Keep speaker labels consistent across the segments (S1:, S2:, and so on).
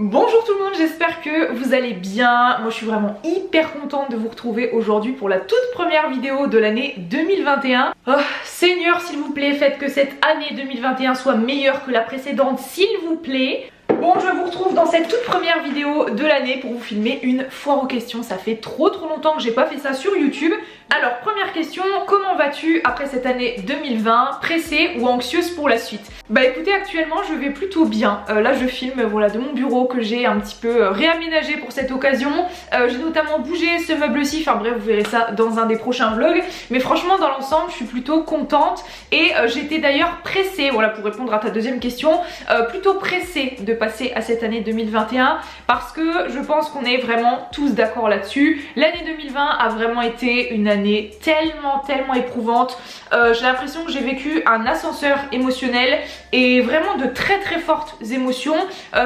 S1: Bonjour tout le monde, j'espère que vous allez bien. Moi je suis vraiment hyper contente de vous retrouver aujourd'hui pour la toute première vidéo de l'année 2021. Oh, Seigneur s'il vous plaît, faites que cette année 2021 soit meilleure que la précédente s'il vous plaît. Bon, je vous retrouve dans cette toute première vidéo de l'année pour vous filmer une foire aux questions. Ça fait trop longtemps que j'ai pas fait ça sur YouTube. Alors première question, comment vas-tu après cette année 2020? Pressée ou anxieuse pour la suite? Bah écoutez, actuellement je vais plutôt bien. Là je filme voilà, de mon bureau que j'ai un petit peu réaménagé pour cette occasion. J'ai notamment bougé ce meuble-ci, enfin bref vous verrez ça dans un des prochains vlogs. Mais franchement dans l'ensemble je suis plutôt contente et j'étais d'ailleurs pressée, voilà pour répondre à ta deuxième question, plutôt pressée de passer à cette année 2021 parce que je pense qu'on est vraiment tous d'accord là-dessus. L'année 2020 a vraiment été une année tellement éprouvante. J'ai l'impression que j'ai vécu un ascenseur émotionnel et vraiment de très fortes émotions,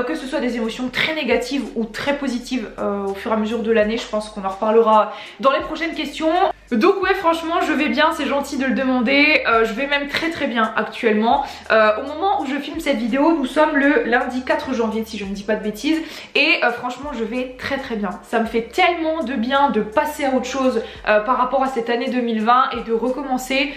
S1: que ce soit des émotions très négatives ou très positives au fur et à mesure de l'année. Je pense qu'on en reparlera dans les prochaines questions. Donc ouais, franchement je vais bien, c'est gentil de le demander. Je vais même très bien actuellement. Au moment où je filme cette vidéo, nous sommes le lundi 4 janvier si je ne dis pas de bêtises. Et franchement je vais très bien. Ça me fait tellement de bien de passer à autre chose par rapport à cette année 2020 et de recommencer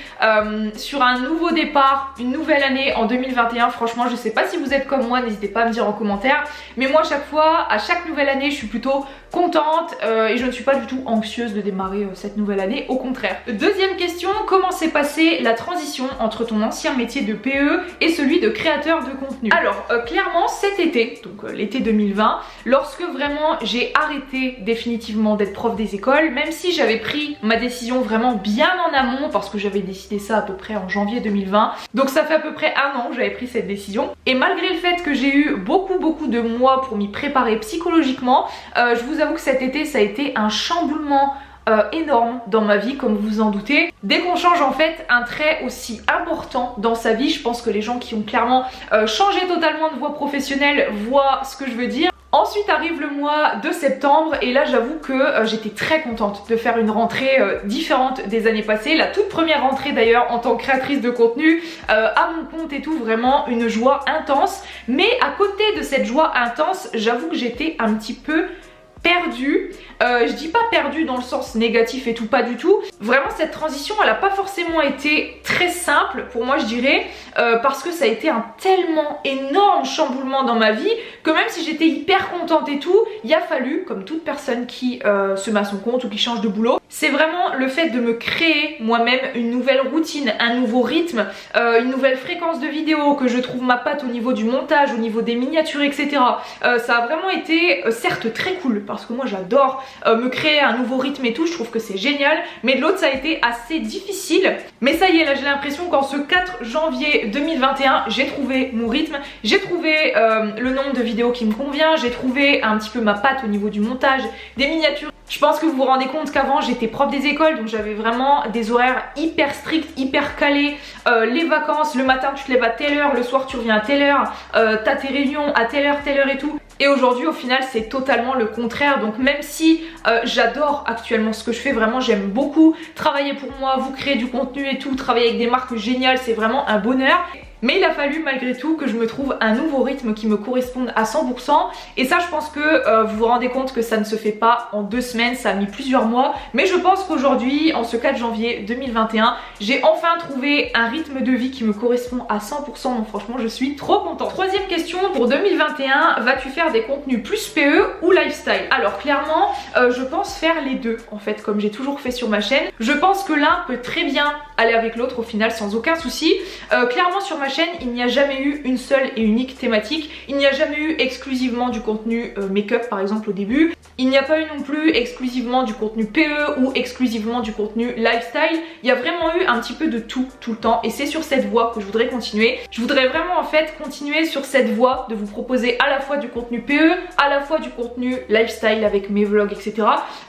S1: sur un nouveau départ, une nouvelle année en 2021. Franchement je sais pas si vous êtes comme moi, n'hésitez pas à me dire en commentaire. Mais moi chaque fois, à chaque nouvelle année je suis plutôt contente et je ne suis pas du tout anxieuse de démarrer cette nouvelle année, au contraire. Deuxième question, comment s'est passée la transition entre ton ancien métier de PE et celui de créateur de contenu? Alors clairement cet été, donc l'été 2020, lorsque vraiment j'ai arrêté définitivement d'être prof des écoles, même si j'avais pris ma décision vraiment bien en amont parce que j'avais décidé ça à peu près en janvier 2020, donc ça fait à peu près un an que j'avais pris cette décision, et malgré le fait que j'ai eu beaucoup de mois pour m'y préparer psychologiquement, je vous avoue que cet été ça a été un chamboulement énorme dans ma vie, comme vous vous en doutez. Dès qu'on change en fait un trait aussi important dans sa vie, je pense que les gens qui ont clairement changé totalement de voie professionnelle voient ce que je veux dire. Ensuite arrive le mois de septembre et là j'avoue que j'étais très contente de faire une rentrée différente des années passées. La toute première rentrée d'ailleurs en tant que créatrice de contenu à mon compte et tout, vraiment une joie intense. Mais à côté de cette joie intense, j'avoue que j'étais un petit peu perdue. Je dis pas perdue dans le sens négatif et tout, pas du tout. Vraiment cette transition elle a pas forcément été très simple pour moi je dirais, parce que ça a été un tellement énorme chamboulement dans ma vie que même si j'étais hyper contente et tout, il a fallu, comme toute personne qui se met à son compte ou qui change de boulot, c'est vraiment le fait de me créer moi-même une nouvelle routine, un nouveau rythme, une nouvelle fréquence de vidéos, que je trouve ma patte au niveau du montage, au niveau des miniatures, etc. Ça a vraiment été certes très cool parce que moi j'adore me créer un nouveau rythme et tout, je trouve que c'est génial, mais de l'autre ça a été assez difficile. Mais ça y est, là j'ai l'impression qu'en ce 4 janvier 2021 j'ai trouvé mon rythme, j'ai trouvé le nombre de vidéos qui me convient, j'ai trouvé un petit peu ma patte au niveau du montage, des miniatures. Je pense que vous vous rendez compte qu'avant j'étais prof des écoles, donc j'avais vraiment des horaires hyper stricts, hyper calés. Les vacances, le matin tu te lèves à telle heure, le soir tu reviens à telle heure, t'as tes réunions à telle heure et tout. Et aujourd'hui au final c'est totalement le contraire. Donc même si j'adore actuellement ce que je fais, vraiment j'aime beaucoup travailler pour moi, vous créer du contenu et tout, travailler avec des marques géniales, c'est vraiment un bonheur. Mais il a fallu malgré tout que je me trouve un nouveau rythme qui me corresponde à 100%. Et ça je pense que vous vous rendez compte que ça ne se fait pas en 2 semaines, ça a mis plusieurs mois. Mais je pense qu'aujourd'hui, en ce 4 janvier 2021, j'ai enfin trouvé un rythme de vie qui me correspond à 100%. Donc franchement je suis trop contente. Troisième question pour 2021, vas-tu faire des contenus plus PE ou lifestyle? Alors clairement je pense faire les deux en fait, comme j'ai toujours fait sur ma chaîne. Je pense que l'un peut très bien aller avec l'autre au final sans aucun souci. Clairement sur ma chaîne il n'y a jamais eu une seule et unique thématique, il n'y a jamais eu exclusivement du contenu make-up par exemple au début, il n'y a pas eu non plus exclusivement du contenu PE ou exclusivement du contenu lifestyle, il y a vraiment eu un petit peu de tout le temps et c'est sur cette voie que je voudrais continuer. Je voudrais vraiment en fait continuer sur cette voie de vous proposer à la fois du contenu PE, à la fois du contenu lifestyle avec mes vlogs etc.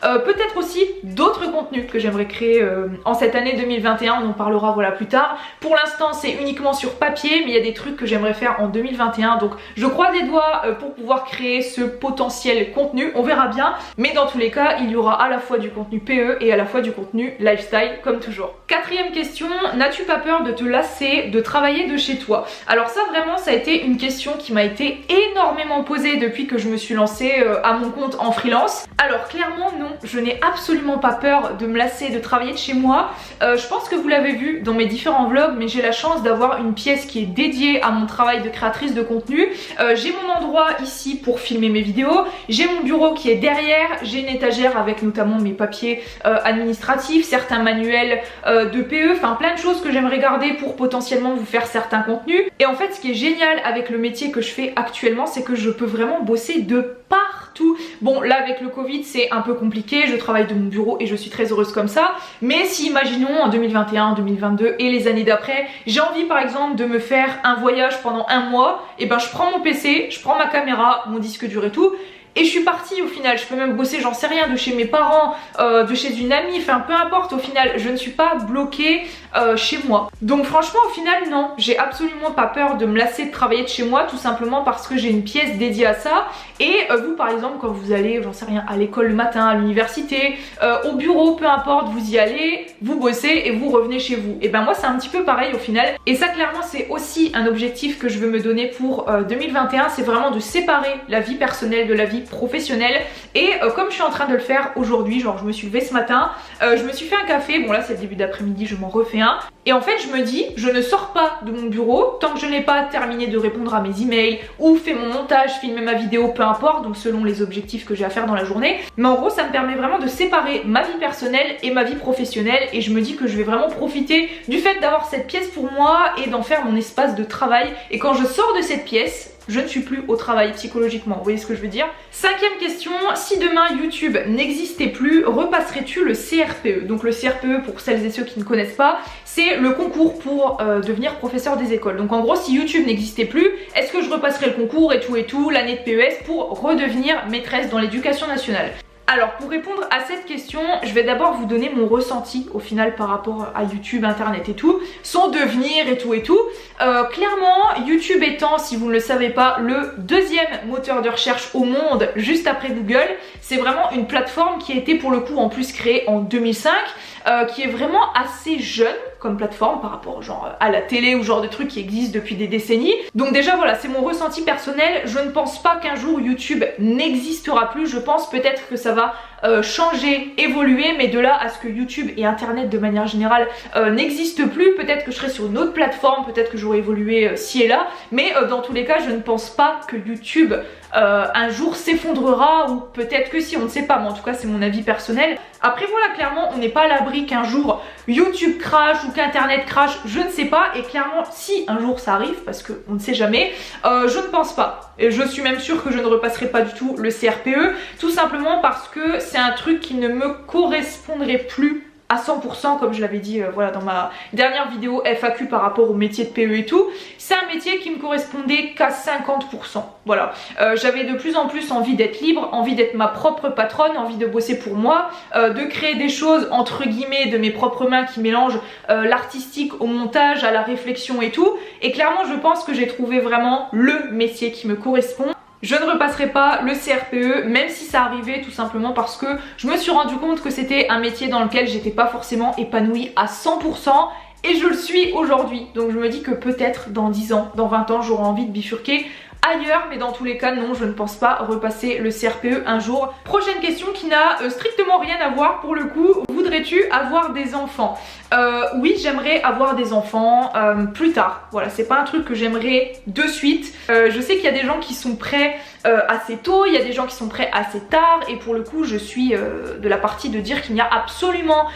S1: Peut-être aussi d'autres contenus que j'aimerais créer en cette année 2021 2021, on en parlera voilà plus tard. Pour l'instant c'est uniquement sur papier, mais il y a des trucs que j'aimerais faire en 2021, donc je croise les doigts pour pouvoir créer ce potentiel contenu, on verra bien, mais dans tous les cas il y aura à la fois du contenu PE et à la fois du contenu lifestyle comme toujours. Quatrième question, n'as-tu pas peur de te lasser de travailler de chez toi? Alors ça vraiment ça a été une question qui m'a été énormément posée depuis que je me suis lancée à mon compte en freelance. Alors clairement non, je n'ai absolument pas peur de me lasser de travailler de chez moi. Je pense que vous l'avez vu dans mes différents vlogs, mais j'ai la chance d'avoir une pièce qui est dédiée à mon travail de créatrice de contenu. J'ai mon endroit ici pour filmer mes vidéos, j'ai mon bureau qui est derrière, j'ai une étagère avec notamment mes papiers administratifs, certains manuels de PE, enfin plein de choses que j'aimerais garder pour potentiellement vous faire certains contenus. Et en fait ce qui est génial avec le métier que je fais actuellement, c'est que je peux vraiment bosser de partout. Bon là avec le Covid c'est un peu compliqué, je travaille de mon bureau et je suis très heureuse comme ça, mais si imaginons en 2021, 2022 et les années d'après, j'ai envie par exemple de me faire un voyage pendant un mois, et ben je prends mon PC, je prends ma caméra, mon disque dur et tout, et je suis partie au final. Je peux même bosser, j'en sais rien, de chez mes parents, de chez une amie, enfin peu importe, au final je ne suis pas bloquée chez moi. Donc franchement au final non, j'ai absolument pas peur de me lasser de travailler de chez moi, tout simplement parce que j'ai une pièce dédiée à ça. Et vous par exemple quand vous allez, j'en sais rien, à l'école le matin, à l'université, au bureau, peu importe, vous y allez, vous bossez et vous revenez chez vous. Et ben moi c'est un petit peu pareil au final, et ça clairement c'est aussi un objectif que je veux me donner pour 2021, c'est vraiment de séparer la vie personnelle de la vie professionnelle. Et comme je suis en train de le faire aujourd'hui, genre je me suis levée ce matin, je me suis fait un café, bon là c'est le début d'après-midi, je m'en refais un, et en fait je me dis je ne sors pas de mon bureau tant que je n'ai pas terminé de répondre à mes emails ou fait mon montage, filmer ma vidéo, peu importe, donc selon les objectifs que j'ai à faire dans la journée. Mais en gros ça me permet vraiment de séparer ma vie personnelle et ma vie professionnelle, et je me dis que je vais vraiment profiter du fait d'avoir cette pièce pour moi et d'en faire mon espace de travail. Et quand je sors de cette pièce, je ne suis plus au travail psychologiquement, vous voyez ce que je veux dire? Cinquième question, si demain YouTube n'existait plus, repasserais-tu le CRPE? Donc le CRPE, pour celles et ceux qui ne connaissent pas, c'est le concours pour devenir professeur des écoles. Donc en gros si YouTube n'existait plus, est-ce que je repasserais le concours et tout, l'année de PES pour redevenir maîtresse dans l'éducation nationale? Alors pour répondre à cette question, je vais d'abord vous donner mon ressenti au final par rapport à YouTube, internet et tout, son devenir et tout. Clairement, YouTube étant, si vous ne le savez pas, le deuxième moteur de recherche au monde juste après Google, c'est vraiment une plateforme qui a été pour le coup en plus créée en 2005, qui est vraiment assez jeune comme plateforme par rapport genre à la télé ou genre de trucs qui existent depuis des décennies. Donc déjà voilà, c'est mon ressenti personnel. Je ne pense pas qu'un jour YouTube n'existera plus, je pense peut-être que ça va changer, évoluer, mais de là à ce que YouTube et internet de manière générale n'existent plus, peut-être que je serai sur une autre plateforme, peut-être que j'aurai évolué ci et là, mais dans tous les cas je ne pense pas que YouTube un jour s'effondrera, ou peut-être que si, on ne sait pas, mais en tout cas c'est mon avis personnel. Après voilà, clairement on n'est pas à l'abri qu'un jour YouTube crash ou qu'internet crash, je ne sais pas, et clairement si un jour ça arrive, parce qu'on ne sait jamais, je ne pense pas, et je suis même sûre que je ne repasserai pas du tout le CRPE, tout simplement parce que c'est un truc qui ne me correspondrait plus à 100%, comme je l'avais dit voilà, dans ma dernière vidéo FAQ par rapport au métier de PE et tout. C'est un métier qui me correspondait qu'à 50%. Voilà, j'avais de plus en plus envie d'être libre, envie d'être ma propre patronne, envie de bosser pour moi, de créer des choses entre guillemets de mes propres mains qui mélangent l'artistique au montage, à la réflexion et tout. Et clairement je pense que j'ai trouvé vraiment le métier qui me correspond. Je ne repasserai pas le CRPE, même si ça arrivait, tout simplement parce que je me suis rendu compte que c'était un métier dans lequel j'étais pas forcément épanouie à 100%, et je le suis aujourd'hui. Donc je me dis que peut-être dans 10 ans, dans 20 ans, j'aurai envie de bifurquer ailleurs, mais dans tous les cas non, je ne pense pas repasser le CRPE un jour. Prochaine question qui n'a strictement rien à voir pour le coup, voudrais-tu avoir des enfants? Oui, j'aimerais avoir des enfants plus tard, voilà, c'est pas un truc que j'aimerais de suite. Je sais qu'il y a des gens qui sont prêts assez tôt, il y a des gens qui sont prêts assez tard, et pour le coup je suis de la partie de dire qu'il n'y a absolument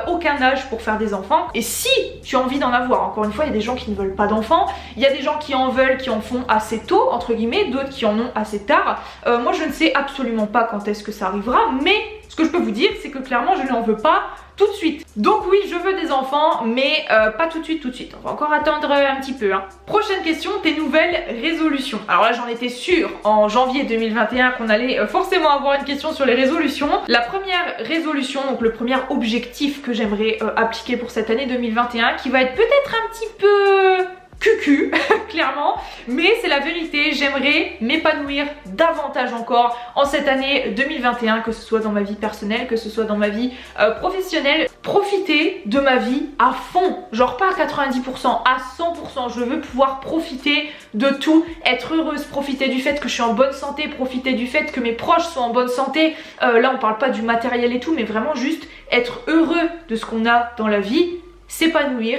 S1: aucun âge pour faire des enfants. Et si tu as envie d'en avoir, encore une fois il y a des gens qui ne veulent pas d'enfants, il y a des gens qui en veulent, qui en font assez tôt entre guillemets, d'autres qui en ont assez tard. Moi je ne sais absolument pas quand est-ce que ça arrivera, mais ce que je peux vous dire c'est que clairement je n'en veux pas tout de suite. Donc oui, je veux des enfants, mais pas tout de suite, on va encore attendre un petit peu, hein. Prochaine question, tes nouvelles résolutions. Alors là, j'en étais sûre en janvier 2021 qu'on allait forcément avoir une question sur les résolutions. La première résolution, donc le premier objectif que j'aimerais appliquer pour cette année 2021, qui va être peut-être un petit peu cucu, clairement, mais c'est la vérité, j'aimerais m'épanouir davantage encore en cette année 2021, que ce soit dans ma vie personnelle, que ce soit dans ma vie professionnelle, profiter de ma vie à fond, genre pas à 90%, à 100%, je veux pouvoir profiter de tout, être heureuse, profiter du fait que je suis en bonne santé, profiter du fait que mes proches sont en bonne santé, là on parle pas du matériel et tout, mais vraiment juste être heureux de ce qu'on a dans la vie, s'épanouir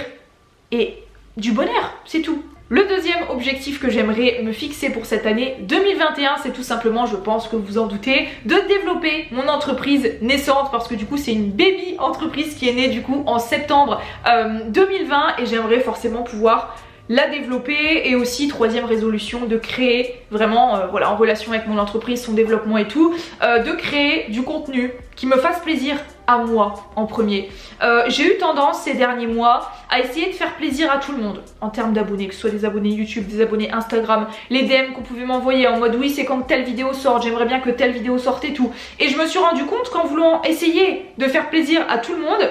S1: et du bonheur, c'est tout. Le deuxième objectif que j'aimerais me fixer pour cette année 2021, c'est tout simplement, je pense que vous en doutez, de développer mon entreprise naissante, parce que du coup c'est une baby entreprise qui est née du coup en septembre 2020 et j'aimerais forcément pouvoir la développer. Et aussi troisième résolution, de créer vraiment voilà, en relation avec mon entreprise, son développement et tout, de créer du contenu qui me fasse plaisir à moi en premier. J'ai eu tendance ces derniers mois à essayer de faire plaisir à tout le monde en termes d'abonnés, que ce soit des abonnés YouTube, des abonnés Instagram, les DM qu'on pouvait m'envoyer en mode oui c'est quand telle vidéo sort, j'aimerais bien que telle vidéo sorte et tout. Et je me suis rendu compte qu'en voulant essayer de faire plaisir à tout le monde,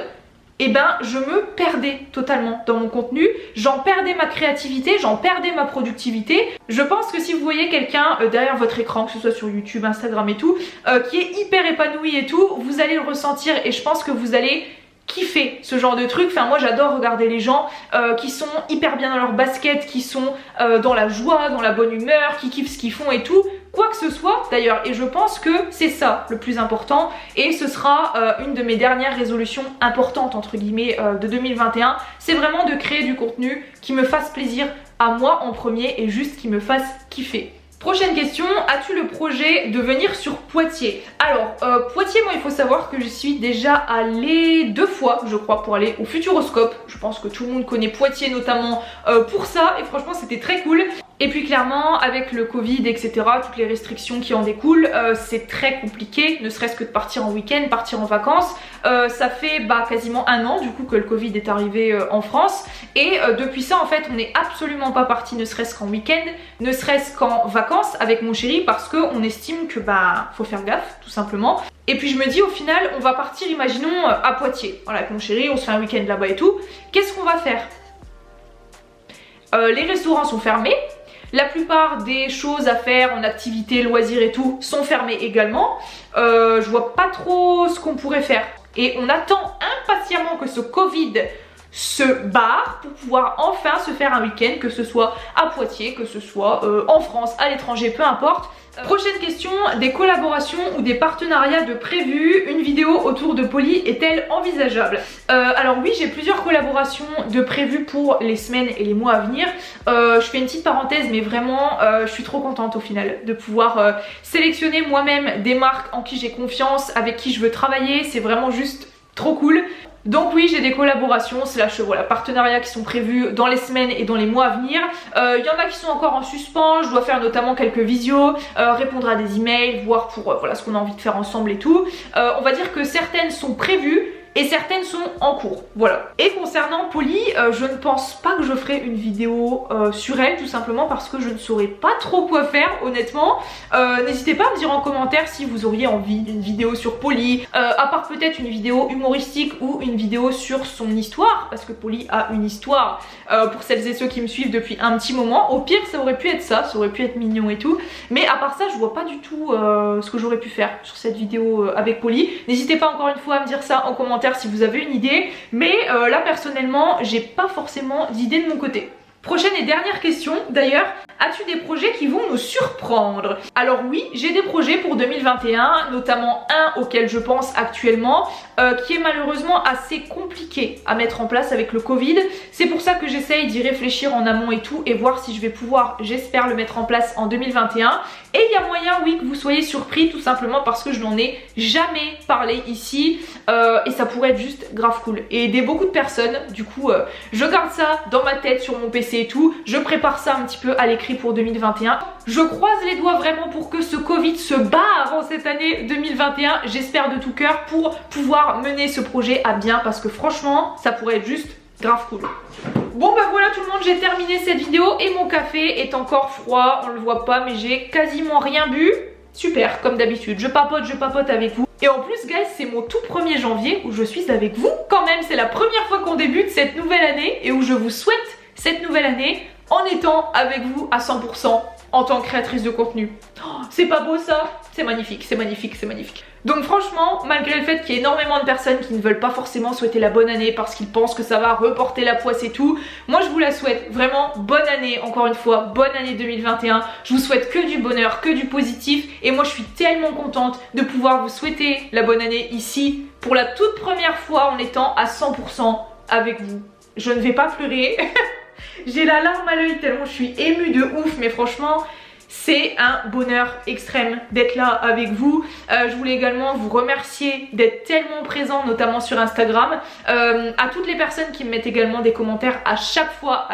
S1: et ben je me perdais totalement dans mon contenu, j'en perdais ma créativité, j'en perdais ma productivité. Je pense que si vous voyez quelqu'un derrière votre écran, que ce soit sur YouTube, Instagram et tout, qui est hyper épanoui et tout, vous allez le ressentir et je pense que vous allez kiffer ce genre de truc. Enfin moi j'adore regarder les gens qui sont hyper bien dans leur basket, qui sont dans la joie, dans la bonne humeur, qui kiffent ce qu'ils font et tout, quoi que ce soit d'ailleurs. Et je pense que c'est ça le plus important et ce sera une de mes dernières résolutions importantes entre guillemets de 2021. C'est vraiment de créer du contenu qui me fasse plaisir à moi en premier et juste qui me fasse kiffer. Prochaine question, as-tu le projet de venir sur Poitiers? Alors, Poitiers, moi il faut savoir que je suis déjà allée 2 fois, je crois, pour aller au Futuroscope. Je pense que tout le monde connaît Poitiers notamment pour ça et franchement c'était très cool. Et puis clairement avec le Covid etc, toutes les restrictions qui en découlent, c'est très compliqué, ne serait-ce que de partir en week-end, partir en vacances. Ça fait quasiment 1 an du coup que le Covid est arrivé en France et depuis ça en fait on n'est absolument pas parti, ne serait-ce qu'en week-end, ne serait-ce qu'en vacances avec mon chéri, parce qu'on estime que faut faire gaffe tout simplement. Et puis je me dis au final on va partir, imaginons à Poitiers, voilà, avec mon chéri, on se fait un week-end là-bas et tout. Qu'est-ce qu'on va faire? Les restaurants sont fermés. La plupart des choses à faire en activité, loisirs et tout sont fermées également. Je vois pas trop ce qu'on pourrait faire. Et on attend impatiemment que ce Covid se barre pour pouvoir enfin se faire un week-end, que ce soit à Poitiers, que ce soit en France, à l'étranger, peu importe. Prochaine question, des collaborations ou des partenariats de prévus, une vidéo autour de Polly est-elle envisageable? Alors oui, j'ai plusieurs collaborations de prévues pour les semaines et les mois à venir. Je fais une petite parenthèse, mais vraiment je suis trop contente au final de pouvoir sélectionner moi-même des marques en qui j'ai confiance, avec qui je veux travailler, c'est vraiment juste trop cool. Donc oui, j'ai des collaborations / voilà, partenariats qui sont prévus dans les semaines et dans les mois à venir. Il y en a qui sont encore en suspens, je dois faire notamment quelques visios, répondre à des emails, voir pour voilà, ce qu'on a envie de faire ensemble et tout. On va dire que certaines sont prévues et certaines sont en cours, voilà. Et concernant Polly, je ne pense pas que je ferai une vidéo sur elle, tout simplement parce que je ne saurais pas trop quoi faire honnêtement. N'hésitez pas à me dire en commentaire si vous auriez envie d'une vidéo sur Polly, à part peut-être une vidéo humoristique ou une vidéo sur son histoire, parce que Polly a une histoire pour celles et ceux qui me suivent depuis un petit moment. Au pire ça aurait pu être ça aurait pu être mignon et tout, mais à part ça je vois pas du tout ce que j'aurais pu faire sur cette vidéo avec Polly. N'hésitez pas encore une fois à me dire ça en commentaire si vous avez une idée, mais là personnellement j'ai pas forcément d'idée de mon côté. Prochaine et dernière question d'ailleurs, as-tu des projets qui vont nous surprendre? Alors oui, j'ai des projets pour 2021, notamment un auquel je pense actuellement, qui est malheureusement assez compliqué à mettre en place avec le Covid. C'est pour ça que j'essaye d'y réfléchir en amont et tout, et voir si je vais pouvoir, j'espère, le mettre en place en 2021. Et il y a moyen, oui, que vous soyez surpris, tout simplement parce que je n'en ai jamais parlé ici, et ça pourrait être juste grave cool et aider beaucoup de personnes. Du coup, je garde ça dans ma tête sur mon PC stressée et tout. Je prépare ça un petit peu à l'écrit pour 2021. Je croise les doigts vraiment pour que ce Covid se barre en cette année 2021. J'espère de tout cœur pour pouvoir mener ce projet à bien parce que franchement, ça pourrait être juste grave cool. Bon bah voilà tout le monde, j'ai terminé cette vidéo et mon café est encore froid, on le voit pas mais j'ai quasiment rien bu. Super, comme d'habitude, je papote avec vous. Et en plus guys, c'est mon tout 1er janvier où je suis avec vous quand même. C'est la première fois qu'on débute cette nouvelle année et où je vous souhaite cette nouvelle année en étant avec vous à 100% en tant que créatrice de contenu. Oh, c'est pas beau ça? C'est magnifique, c'est magnifique, c'est magnifique. Donc franchement, malgré le fait qu'il y ait énormément de personnes qui ne veulent pas forcément souhaiter la bonne année parce qu'ils pensent que ça va reporter la poisse et tout, moi je vous la souhaite vraiment bonne année, encore une fois, bonne année 2021. Je vous souhaite que du bonheur, que du positif et moi je suis tellement contente de pouvoir vous souhaiter la bonne année ici pour la toute première fois en étant à 100% avec vous. Je ne vais pas pleurer, j'ai la larme à l'œil tellement je suis émue de ouf, mais franchement... c'est un bonheur extrême d'être là avec vous. Je voulais également vous remercier d'être tellement présent, notamment sur Instagram. À toutes les personnes qui me mettent également des commentaires à chaque fois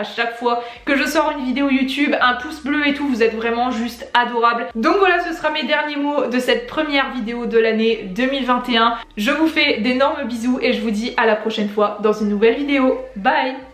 S1: que je sors une vidéo YouTube, un pouce bleu et tout, vous êtes vraiment juste adorables. Donc voilà, ce sera mes derniers mots de cette première vidéo de l'année 2021. Je vous fais d'énormes bisous et je vous dis à la prochaine fois dans une nouvelle vidéo. Bye!